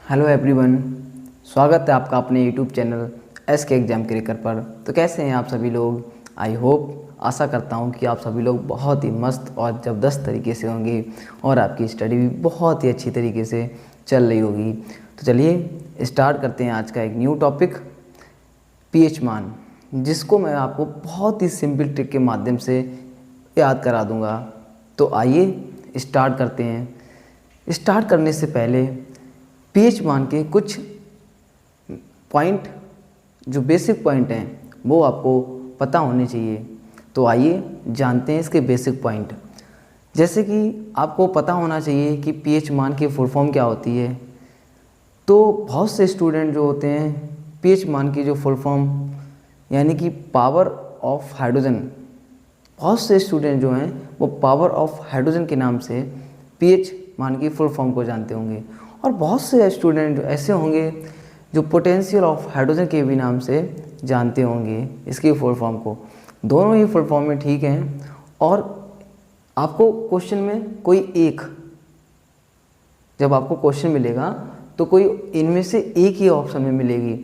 Hello everyone, स्वागत है आपका अपने यूट्यूब चैनल एसके एग्जाम क्रिकर पर। तो कैसे हैं आप सभी लोग? आई होप, आशा करता हूं कि आप सभी लोग बहुत ही मस्त और ज़बरदस्त तरीके से होंगे और आपकी स्टडी भी बहुत ही अच्छी तरीके से चल रही होगी। तो चलिए स्टार्ट करते हैं आज का एक न्यू टॉपिक, पीएच मान, जिसको मैं आपको बहुत ही सिंपल ट्रिक के माध्यम से याद करा दूंगा। तो आइए स्टार्ट करते हैं। स्टार्ट करने से पहले पीएच मान के कुछ पॉइंट, जो बेसिक पॉइंट हैं, वो आपको पता होने चाहिए। तो आइए जानते हैं इसके बेसिक पॉइंट। जैसे कि आपको पता होना चाहिए कि पीएच मान की फुल फॉर्म क्या होती है। तो बहुत से स्टूडेंट जो होते हैं पीएच मान की जो फुल फॉर्म यानी कि पावर ऑफ हाइड्रोजन, बहुत से स्टूडेंट जो हैं वो पावर ऑफ हाइड्रोजन के नाम से पीएच मान की फुल फॉर्म को जानते होंगे, और बहुत से स्टूडेंट ऐसे होंगे जो पोटेंशियल ऑफ हाइड्रोजन के भी नाम से जानते होंगे इसकी फुल फॉर्म को। दोनों ही फुल फॉर्म में ठीक हैं, और आपको क्वेश्चन में कोई एक, जब आपको क्वेश्चन मिलेगा तो कोई इनमें से एक ही ऑप्शन में मिलेगी,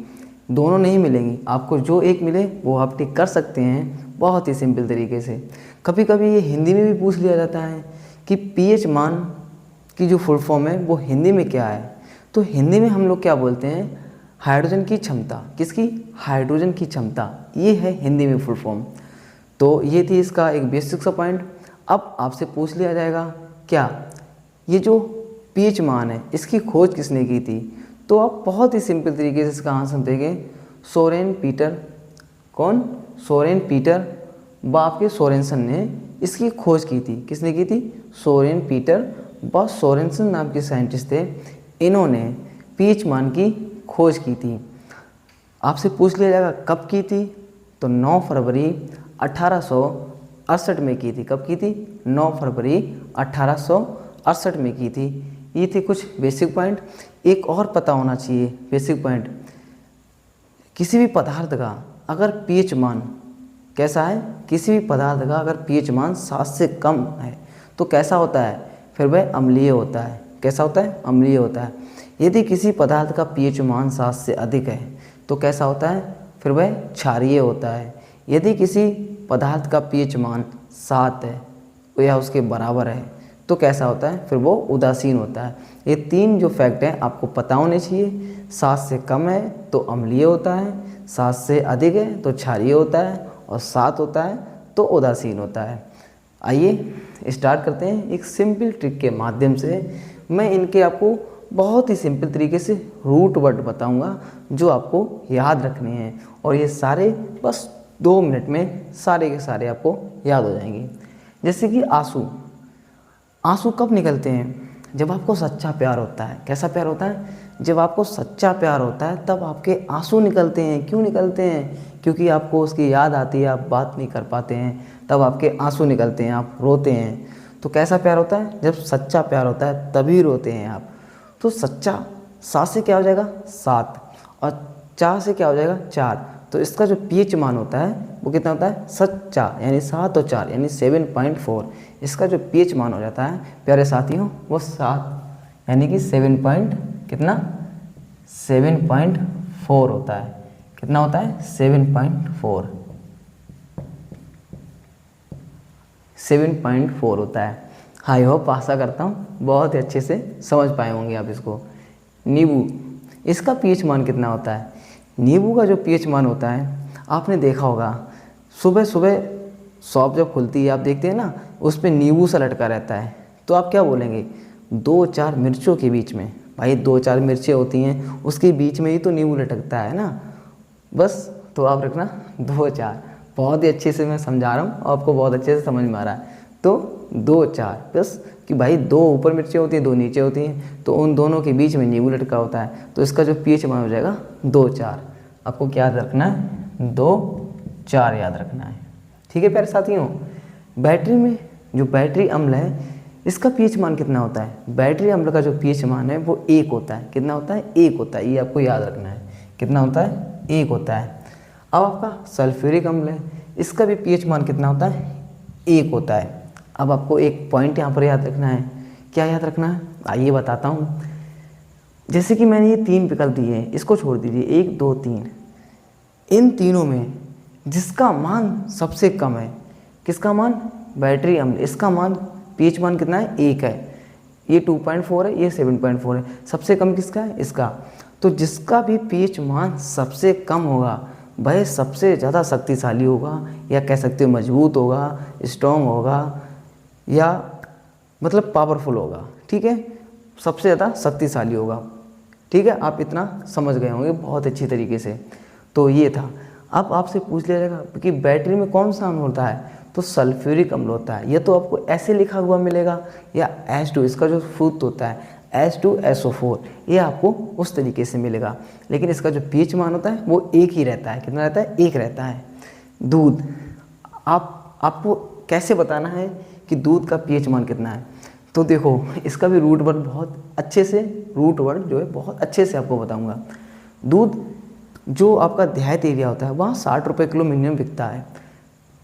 दोनों नहीं मिलेंगी। आपको जो एक मिले वो आप टिक कर सकते हैं बहुत ही सिंपल तरीके से। कभी कभी ये हिंदी में भी पूछ लिया जाता है कि पीएच मान की जो फुल फॉर्म है वो हिंदी में क्या है। तो हिंदी में हम लोग क्या बोलते हैं? हाइड्रोजन की क्षमता। किसकी? हाइड्रोजन की क्षमता। ये है हिंदी में फुल फॉर्म। तो ये थी इसका एक बेसिक सा पॉइंट। अब आपसे पूछ लिया जाएगा क्या ये जो पीएच मान है इसकी खोज किसने की थी? तो आप बहुत ही सिंपल तरीके से इसका आंसर देंगे, सोरेन पीटर। कौन? सोरेन पीटर व आपके सोरेनसन ने इसकी खोज की थी। किसने की थी? सोरेन पीटर व सोरेनसन नाम के साइंटिस्ट थे। इन्होंने पीएच मान की खोज की थी। आपसे पूछ लिया जाएगा कब की थी? तो 9 फरवरी 1868 में की थी। कब की थी? 9 फरवरी 1868 में की थी। ये थे कुछ बेसिक पॉइंट। एक और पता होना चाहिए बेसिक पॉइंट, किसी भी पदार्थ का अगर पीएच मान कैसा है, किसी भी पदार्थ का अगर पीएच मान 7 से कम है तो कैसा होता है? फिर वह अम्लीय होता है। कैसा होता है? अम्लीय होता है। यदि किसी पदार्थ का पीएच मान 7 से अधिक है तो कैसा होता है? फिर वह क्षारीय होता है। यदि किसी पदार्थ का पीएच मान 7 है या उसके बराबर है तो कैसा होता है? फिर वो उदासीन होता है। ये 3 जो फैक्ट हैं आपको पता होने चाहिए। 7 से कम है तो अम्लीय होता है, 7 से अधिक है तो क्षारीय होता है, और 7 होता है तो उदासीन होता है। आइए स्टार्ट करते हैं एक सिंपल ट्रिक के माध्यम से। मैं इनके आपको बहुत ही सिंपल तरीके से रूट वर्ड बताऊंगा जो आपको याद रखने हैं, और ये सारे बस 2 मिनट में सारे के सारे आपको याद हो जाएंगे। जैसे कि आंसू। आंसू कब निकलते हैं? जब आपको सच्चा प्यार होता है। कैसा प्यार होता है? जब आपको सच्चा प्यार होता है तब आपके आंसू निकलते हैं। क्यों निकलते हैं? क्योंकि आपको उसकी याद आती है, आप बात नहीं कर पाते हैं, तब आपके आंसू निकलते हैं, आप रोते हैं। तो कैसा प्यार होता है? जब सच्चा प्यार होता है तभी रोते हैं आप। तो सच्चा 7 से क्या हो जाएगा? 7, और 4 से क्या हो जाएगा? 4। तो इसका जो पीएच मान होता है वो कितना होता है? सच्चा, यानी 7 और 4 यानी 7.4। इसका जो पीएच मान हो जाता है प्यारे साथियों वो 7 यानी कि 7 पॉइंट कितना? 7.4 होता है। कितना होता है? 7.4। 7.4 होता है। आई होप, आशा करता हूँ बहुत ही अच्छे से समझ पाए होंगे आप इसको। नींबू, इसका पीएच मान कितना होता है? नींबू का जो पीएच मान होता है आपने देखा होगा, सुबह सुबह शॉप जब खुलती है आप देखते हैं ना, उस पर नींबू सा लटका रहता है। तो आप क्या बोलेंगे? 2-4 मिर्चों के बीच में। भाई 2-4 मिर्चें होती हैं, उसके बीच में ही तो नींबू लटकता है ना, बस। तो आप रखना 2-4। बहुत ही अच्छे से मैं समझा रहा हूँ, आपको बहुत अच्छे से समझ में आ रहा है। तो 2-4 बस, कि भाई 2 ऊपर मिर्चें होती हैं, 2 नीचे होती हैं, तो उन दोनों के बीच में नींबू लटका होता है। तो इसका जो पीएच मान हो जाएगा 2-4। आपको क्या याद रखना है? 2-4 याद रखना है। ठीक है प्यारे साथियों। बैटरी में जो बैटरी अम्ल है इसका पीएच मान कितना होता है? बैटरी अम्ल का जो पीएच मान है वो 1 होता है। कितना होता है? 1 होता है। ये आपको याद रखना है। कितना होता है? 1 होता है। अब आपका सल्फ्यूरिक अम्ल है, इसका भी पीएच मान कितना होता है? 1 होता है। अब आपको एक पॉइंट यहाँ पर याद रखना है। क्या याद रखना है? आइए बताता हूँ। जैसे कि मैंने ये 3 विकल्प दिए हैं, इसको छोड़ दीजिए, 1 2 3, इन तीनों में जिसका मान सबसे कम है, किसका मान, बैटरी अम्ल, इसका मान पीएच मान कितना है, 1 है, ये 2.4 है, ये 7.4 है, सबसे कम किसका है, इसका। तो जिसका भी पीएच मान सबसे कम होगा वह सबसे ज़्यादा शक्तिशाली होगा, या कह सकते हो मजबूत होगा, स्ट्रॉन्ग होगा, या मतलब पावरफुल होगा, ठीक है, सबसे ज़्यादा शक्तिशाली होगा। ठीक है, आप इतना समझ गए होंगे बहुत अच्छी तरीके से। तो ये था। अब आपसे पूछ लिया जाएगा कि बैटरी में कौन सा अम्ल होता है, तो सल्फ्यूरिक अम्ल होता है। ये तो आपको ऐसे लिखा हुआ मिलेगा, या H2, इसका जो सूत्र होता है H2SO4, ये आपको उस तरीके से मिलेगा। लेकिन इसका जो पीएच मान होता है वो 1 ही रहता है। कितना रहता है, 1 रहता है। दूध, आपको कैसे बताना है कि दूध का पीएच मान कितना है, तो देखो इसका भी रूट वर्ड बहुत अच्छे से, रूट वर्ड जो है बहुत अच्छे से आपको बताऊंगा। दूध जो आपका देहात एरिया होता है वहाँ 60 रुपये किलो मिनिमम बिकता है,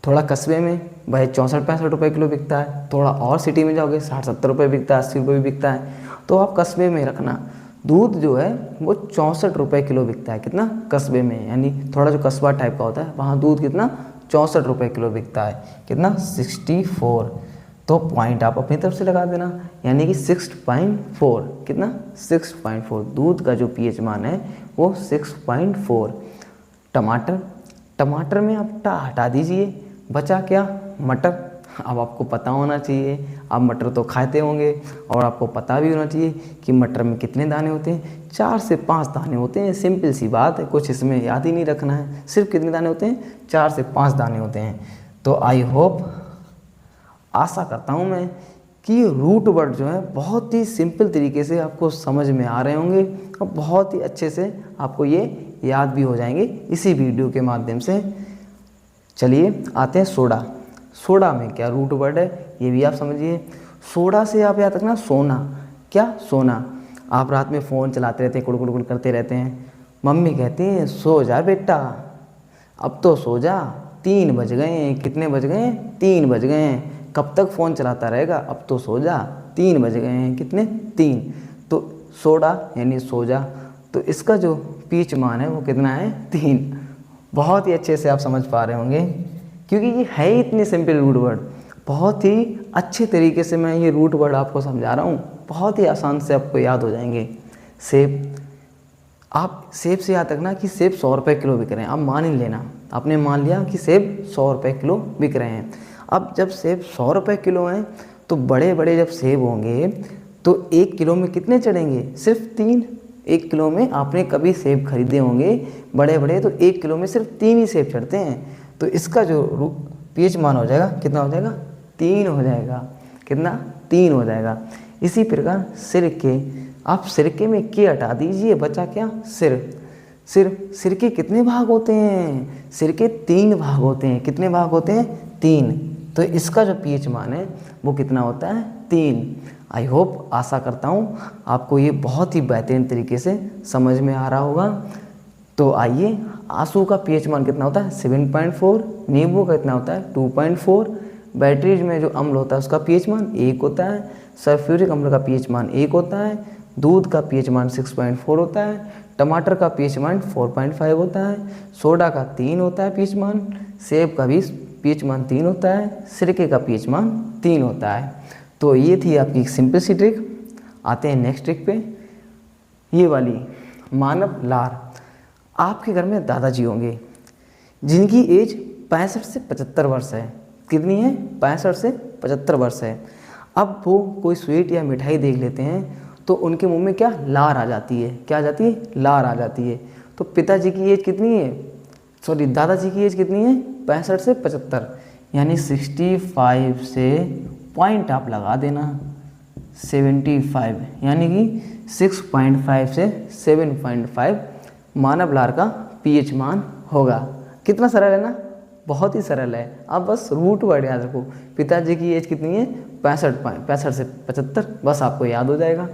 थोड़ा कस्बे में भाई 64-65 रुपये किलो बिकता है, थोड़ा और सिटी में जाओगे 60-70 रुपये बिकता है, 80 रुपये भी बिकता है। तो आप कस्बे में रखना, दूध जो है वो 64 रुपये किलो बिकता है। कितना, कस्बे में, यानी थोड़ा जो कस्बा टाइप का होता है वहाँ दूध कितना, 64 रुपये किलो बिकता है। कितना, 64। तो पॉइंट आप अपनी तरफ से लगा देना, यानी कि 6.4। कितना, 6.4। दूध का जो पीएच मान है वो 6.4। टमाटर में आप टा हटा दीजिए, बचा क्या, मटर। अब आपको पता होना चाहिए, आप मटर तो खाते होंगे, और आपको पता भी होना चाहिए कि मटर में कितने दाने होते हैं, 4 से 5 दाने होते हैं। सिंपल सी बात है, कुछ इसमें याद ही नहीं रखना है, सिर्फ कितने दाने होते हैं, 4 से 5 दाने होते हैं। तो आई होप, आशा करता हूँ मैं कि रूट वर्ड जो है बहुत ही सिंपल तरीके से आपको समझ में आ रहे होंगे, और बहुत ही अच्छे से आपको ये याद भी हो जाएंगे इसी वीडियो के माध्यम से। चलिए आते हैं सोडा। सोडा में क्या रूट वर्ड है ये भी आप समझिए। सोडा से आप याद रखना सोना। क्या, सोना। आप रात में फ़ोन चलाते रहते हैं, कुड़ कुड़ कुड़ करते रहते हैं, मम्मी कहती है सो जा बेटा, अब तो सो जा, 3 बज गए हैं। कितने बज गए हैं, 3 बज गए हैं। कब तक फ़ोन चलाता रहेगा, अब तो सो जा, 3 बज गए हैं। कितने, 3। तो सोडा यानी सो जा। तो इसका जो पीएच मान है वो कितना है, 3। बहुत ही अच्छे से आप समझ पा रहे होंगे, क्योंकि ये है ही इतनी सिंपल रूट वर्ड। बहुत ही अच्छे तरीके से मैं ये रूट वर्ड आपको समझा रहा हूँ, बहुत ही आसान से आपको याद हो जाएंगे। सेब, आप सेब से याद रखना कि सेब 100 रुपये किलो बिक रहे हैं। आप मान ही लेना, आपने मान लिया कि सेब 100 रुपये किलो बिक रहे हैं। अब जब सेब 100 रुपये किलो हैं, तो बड़े बड़े जब सेब होंगे तो 1 किलो में कितने चढ़ेंगे, सिर्फ 3। 1 किलो में आपने कभी सेब खरीदे होंगे बड़े बड़े, तो 1 किलो में सिर्फ 3 ही सेब चढ़ते हैं। तो इसका जो पीएच मान हो जाएगा, कितना हो जाएगा, 3 हो जाएगा। कितना, 3 हो जाएगा। इसी प्रकार सिरके, आप सिरके में के हटा दीजिए, बचा क्या, सिरके कितने भाग होते हैं, सिरके 3 भाग होते हैं। कितने भाग होते हैं, 3। तो इसका जो पीएच मान है वो कितना होता है, 3। आई होप, आशा करता हूँ आपको ये बहुत ही बेहतरीन तरीके से समझ में आ रहा होगा। तो आइए, आंसू का पीएच मान कितना होता है, 7.4। नींबू का कितना होता है, 2.4। बैटरी में जो अम्ल होता है उसका पीएच मान 1 होता है। सल्फ्यूरिक अम्ल का पीएच मान 1 होता है। दूध का पीएच मान 6.4 होता है। टमाटर का पीएच मान 4.5 होता है। सोडा का 3 होता है पीएच मान। सेब का भी पीएच मान 3 होता है। सिरके का पीएच मान 3 होता है। तो ये थी आपकी एक सिंपल सी ट्रिक। आते हैं नेक्स्ट ट्रिक पे, ये वाली, मानव लार। आपके घर में दादाजी होंगे जिनकी एज 65 से 75 वर्ष है। कितनी है, 65 से 75 वर्ष है। अब वो कोई स्वीट या मिठाई देख लेते हैं तो उनके मुंह में क्या, लार आ जाती है। क्या आ जाती है, लार आ जाती है। तो पिताजी की एज कितनी है, सॉरी दादाजी की एज कितनी है, 65 से 75, यानी 65 से पॉइंट आप लगा देना 75, यानी कि 6.5 से 7.5 मानव लार का पीएच मान होगा। कितना सरल है ना, बहुत ही सरल है। आप बस रूट वर्ड याद रखो। पिताजी की एज कितनी है, 65 से 75, बस आपको याद हो जाएगा।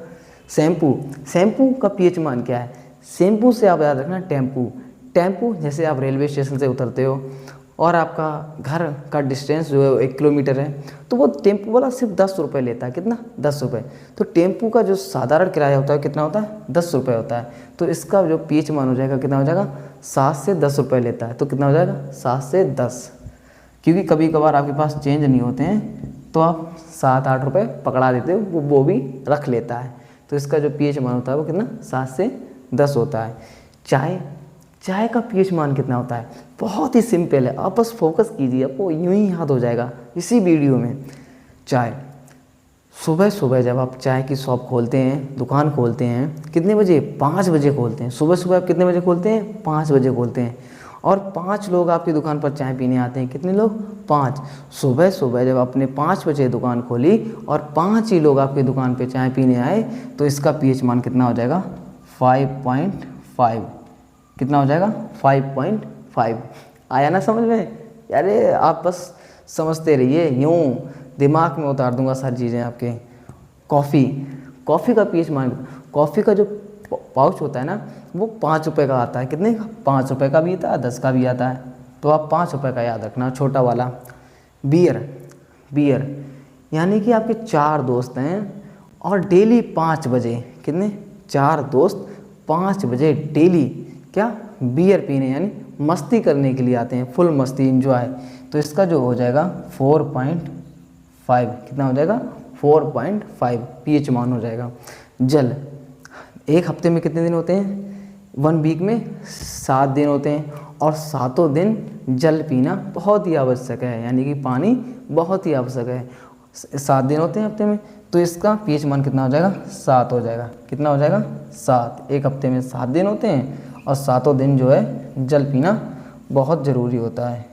शैम्पू का पीएच मान क्या है, शैम्पू से आप याद रखना टेम्पू। जैसे आप रेलवे स्टेशन से उतरते हो और आपका घर का डिस्टेंस जो है वो 1 किलोमीटर है, तो वो टेम्पो वाला सिर्फ 10 रुपये लेता है। कितना? 10 रुपये। तो टेम्पो का जो साधारण किराया होता है कितना होता है? 10 रुपये होता है। तो इसका जो पीएच मान हो जाएगा कितना हो जाएगा? 7 से 10 रुपये लेता है। तो कितना हो जाएगा? 7 से 10। क्योंकि कभी कभार आपके पास चेंज नहीं होते हैं तो आप 7-8 रुपये पकड़ा देते हो, वो भी रख लेता है। तो इसका जो पीएच मान होता है वो कितना? 7 से 10 होता है। चाय का पीएच मान कितना होता है? बहुत ही सिंपल है, आप बस फोकस कीजिए, आपको यूं ही याद हो जाएगा इसी वीडियो में। चाय, सुबह सुबह जब आप चाय की शॉप खोलते हैं, दुकान खोलते हैं, कितने बजे? 5 बजे खोलते हैं। सुबह सुबह आप कितने बजे खोलते हैं? 5 बजे खोलते हैं। और 5 लोग आपकी दुकान पर चाय पीने आते हैं। कितने लोग? 5। सुबह सुबह जब आपने 5 बजे दुकान खोली और 5 ही लोग आपकी दुकान पे चाय पीने आए, तो इसका पीएच मान कितना हो जाएगा? 5.5। कितना हो जाएगा? 5.5। आया ना समझ में? अरे आप बस समझते रहिए, यूँ दिमाग में उतार दूंगा सारी चीज़ें आपके। कॉफ़ी का पीएच मान, कॉफ़ी का जो पाउच होता है ना वो 5 रुपये का आता है। कितने का? 5 रुपये का भी आता है, 10 का भी आता है। तो आप 5 रुपये का याद रखना, छोटा वाला। बियर यानी कि आपके 4 दोस्त हैं और डेली 5 बजे, कितने? 4 दोस्त 5 बजे डेली क्या? बियर पीने यानी मस्ती करने के लिए आते हैं, फुल मस्ती, इंजॉय। तो इसका जो हो जाएगा 4.5। कितना हो जाएगा? 4.5 पीएच मान हो जाएगा। जल, एक हफ्ते में कितने दिन होते हैं? 1 वीक में 7 दिन होते हैं और 7 दिन जल पीना बहुत ही आवश्यक है, यानी कि पानी बहुत ही आवश्यक है। 7 दिन होते हैं हफ्ते में, तो इसका पीएच मान कितना हो जाएगा? 7 हो जाएगा। कितना हो जाएगा? 7। एक हफ्ते में 7 दिन होते हैं और 7 दिन जो है जल पीना बहुत ज़रूरी होता है।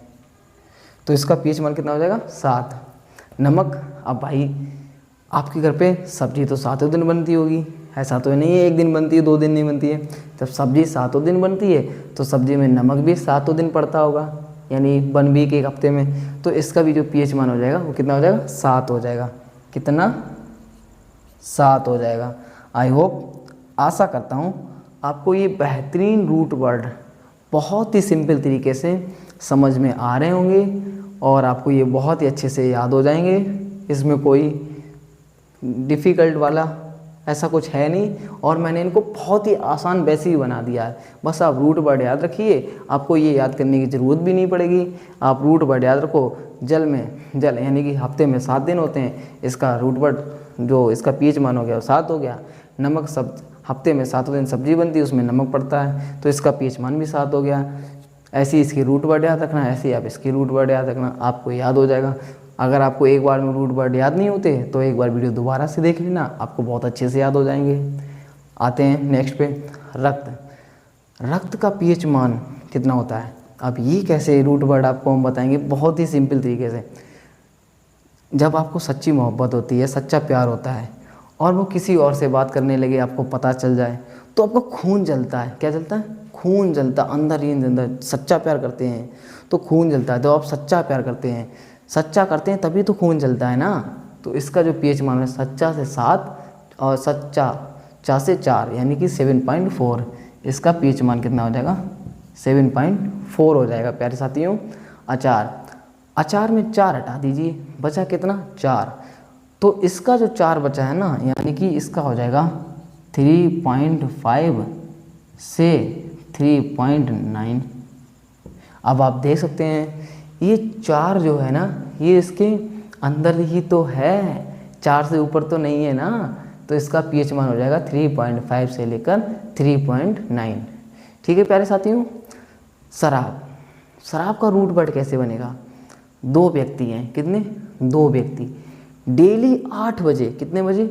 तो इसका पीएच मान कितना हो जाएगा? 7। नमक, अब भाई आपके घर पे सब्जी तो 7 दिन बनती होगी, ऐसा तो नहीं है 1 दिन बनती है 2 दिन नहीं बनती है। जब सब्जी 7 दिन बनती है तो सब्जी में नमक भी 7 दिन पड़ता होगा, यानी 1 वीक, एक हफ्ते में। तो इसका भी जो पीएच मान हो जाएगा वो कितना हो जाएगा? 7 हो जाएगा। कितना? 7 हो जाएगा। आई होप, आशा करता हूँ आपको ये बेहतरीन रूट वर्ड बहुत ही सिंपल तरीके से समझ में आ रहे होंगे और आपको ये बहुत ही अच्छे से याद हो जाएंगे। इसमें कोई डिफ़िकल्ट वाला ऐसा कुछ है नहीं और मैंने इनको बहुत ही आसान वैसे ही बना दिया है। बस आप रूट वर्ड याद रखिए, आपको ये याद करने की ज़रूरत भी नहीं पड़ेगी। आप रूट वर्ड याद रखो, जल यानी कि हफ्ते में 7 दिन होते हैं, इसका रूट वर्ड जो इसका पीएच मान हो गया वो 7 हो गया। नमक, सब हफ्ते में 7 दिन सब्जी बनती है, उसमें नमक पड़ता है, तो इसका पीएच मान भी 7 हो गया। ऐसे ही इसकी रूट वर्ड याद रखना, ऐसे ही आप इसकी रूट वर्ड याद रखना, आपको याद हो जाएगा। अगर आपको एक बार में रूट वर्ड याद नहीं होते तो एक बार वीडियो दोबारा से देख लेना, आपको बहुत अच्छे से याद हो जाएंगे। आते हैं नेक्स्ट पे, रक्त का पीएच मान कितना होता है? अब ये कैसे रूट वर्ड आपको हम बताएंगे बहुत ही सिंपल तरीके से। जब आपको सच्ची मोहब्बत होती है, सच्चा प्यार होता है और वो किसी और से बात करने लगे, आपको पता चल जाए, तो आपका खून जलता है। क्या जलता है? खून जलता, अंदर ही अंदर। सच्चा प्यार करते हैं तो खून जलता है। तो आप सच्चा प्यार करते हैं, सच्चा करते हैं तभी तो खून जलता है ना। तो इसका जो पीएच मान है सच्चा से 7 और सच्चा से 4 यानी कि 7.4। इसका पीएच मान कितना हो जाएगा? 7.4 हो जाएगा प्यारे साथियों। अचार में 4 हटा दीजिए, बचा कितना? 4। तो इसका जो 4 बचा है ना, यानी कि इसका हो जाएगा 3.5 से 3.9। अब आप देख सकते हैं ये 4 जो है ना, ये इसके अंदर ही तो है, 4 से ऊपर तो नहीं है ना। तो इसका पीएच मान हो जाएगा 3.5 से लेकर 3.9। ठीक है प्यारे साथियों। शराब का रूट वर्ड कैसे बनेगा? 2 व्यक्ति हैं, कितने? 2 व्यक्ति डेली 8 बजे, कितने बजे?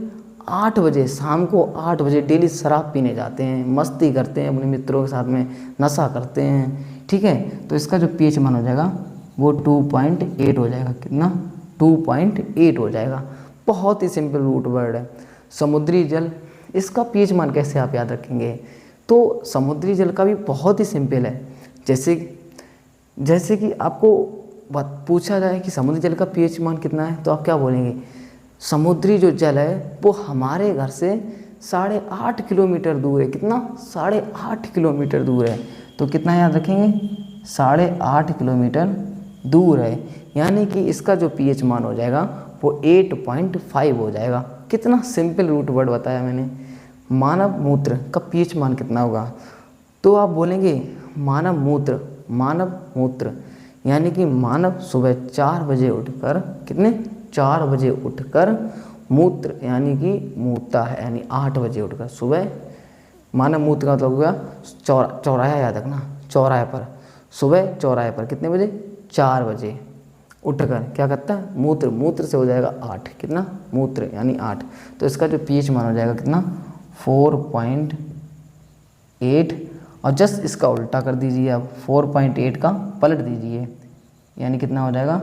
8 बजे, शाम को 8 बजे डेली शराब पीने जाते हैं, मस्ती करते हैं, अपने मित्रों के साथ में नशा करते हैं। ठीक है, तो इसका जो पीएच मान हो जाएगा वो 2.8 हो जाएगा। कितना? 2.8 हो जाएगा। बहुत ही सिंपल रूट वर्ड है। समुद्री जल, इसका पीएच मान कैसे आप याद रखेंगे? तो समुद्री जल का भी बहुत ही सिंपल है। जैसे कि आपको पूछा जाए कि समुद्री जल का पीएच मान कितना है, तो आप क्या बोलेंगे? समुद्री जो जल है वो हमारे घर से 8.5 किलोमीटर दूर है। कितना? 8.5 किलोमीटर दूर है। तो कितना याद रखेंगे? 8.5 किलोमीटर दूर है, यानी कि इसका जो पीएच मान हो जाएगा वो 8.5 हो जाएगा। कितना सिंपल रूट वर्ड बताया मैंने। मानव मूत्र का पीएच मान कितना होगा? तो आप बोलेंगे मानव मूत्र यानी कि मानव सुबह 4 बजे उठकर, कितने 4 बजे उठकर मूत्र यानी कि मूत्रता है, यानी 8 बजे उठकर सुबह। मानव मूत्र का मतलब होगा चौराहा, याद रखना, चौराहे पर, सुबह चौराहे पर कितने बजे? 4 बजे उठकर क्या करता है? मूत्र से हो जाएगा 8, कितना? मूत्र यानी 8। तो इसका जो पीएच मान हो जाएगा कितना? 4.8। और जस्ट इसका उल्टा कर दीजिए आप, 4.8 का पलट दीजिए, यानी कितना हो जाएगा?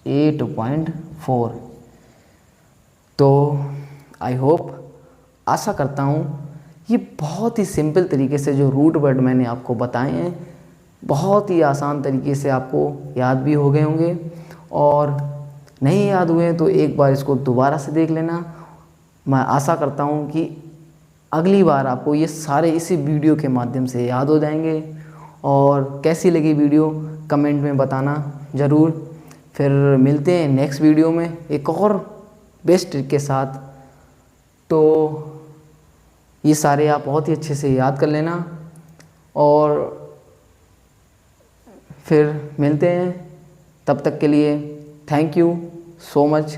8.4। तो आई होप, आशा करता हूँ ये बहुत ही सिंपल तरीके से जो रूट वर्ड मैंने आपको बताए हैं, बहुत ही आसान तरीके से आपको याद भी हो गए होंगे। और नहीं याद हुए तो एक बार इसको दोबारा से देख लेना। मैं आशा करता हूँ कि अगली बार आपको ये सारे इसी वीडियो के माध्यम से याद हो जाएंगे। और कैसी लगी वीडियो कमेंट में बताना ज़रूर। फिर मिलते हैं नेक्स्ट वीडियो में एक और बेस्ट ट्रिक के साथ। तो ये सारे आप बहुत ही अच्छे से याद कर लेना और फिर मिलते हैं। तब तक के लिए थैंक यू सो मच।